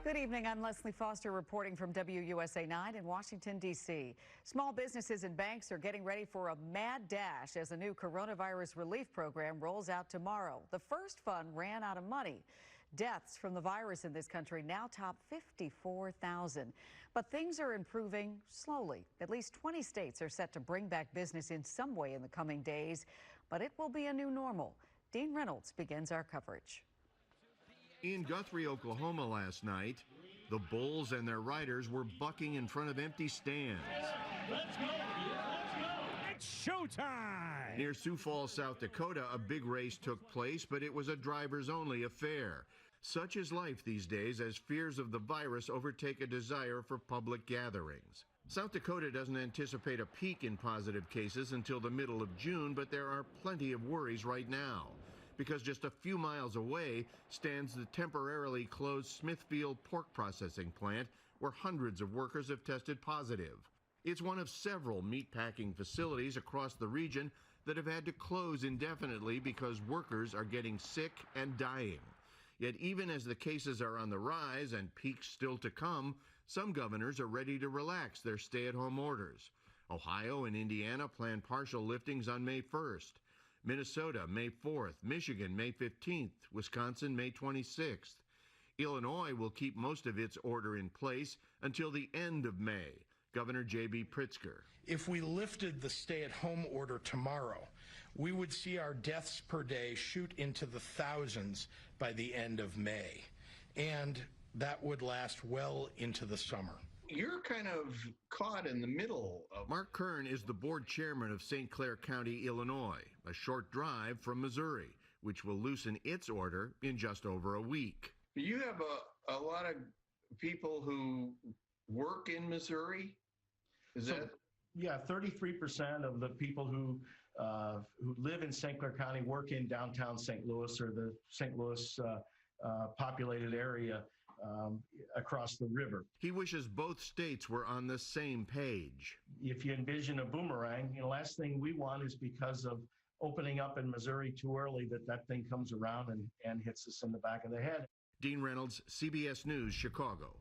Good evening. I'm Leslie Foster reporting from WUSA 9 in Washington, D.C. Small businesses and banks are getting ready for a mad dash as a new coronavirus relief program rolls out tomorrow. The first fund ran out of money. Deaths from the virus in this country now top 54,000. But things are improving slowly. At least 20 states are set to bring back business in some way in the coming days, but it will be a new normal. Dean Reynolds begins our coverage. In Guthrie, Oklahoma last night, the bulls and their riders were bucking in front of empty stands. Let's go! Let's go! It's showtime! Near Sioux Falls, South Dakota, a big race took place, but it was a drivers-only affair. Such is life these days as fears of the virus overtake a desire for public gatherings. South Dakota doesn't anticipate a peak in positive cases until the middle of June, but there are plenty of worries right now, because just a few miles away stands the temporarily closed Smithfield pork processing plant, where hundreds of workers have tested positive. It's one of several meatpacking facilities across the region that have had to close indefinitely because workers are getting sick and dying. Yet even as the cases are on the rise and peaks still to come, some governors are ready to relax their stay-at-home orders. Ohio and Indiana plan partial liftings on May 1st. Minnesota, May 4th, Michigan, May 15th, Wisconsin, May 26th. Illinois will keep most of its order in place until the end of May. Governor J.B. Pritzker. If we lifted the stay-at-home order tomorrow, we would see our deaths per day shoot into the thousands by the end of May, and that would last well into the summer. You're kind of caught in the middle of... Mark Kern is the board chairman of St. Clair County, Illinois, a short drive from Missouri, which will loosen its order in just over a week. You have a lot of people who work in Missouri? Yeah, 33% of the people who live in St. Clair County work in downtown St. Louis or the St. Louis populated area across the river. He wishes both states were on the same page. If you envision a boomerang, the last thing we want is because of opening up in Missouri too early that thing comes around and hits us in the back of the head. Dean Reynolds, CBS News, Chicago.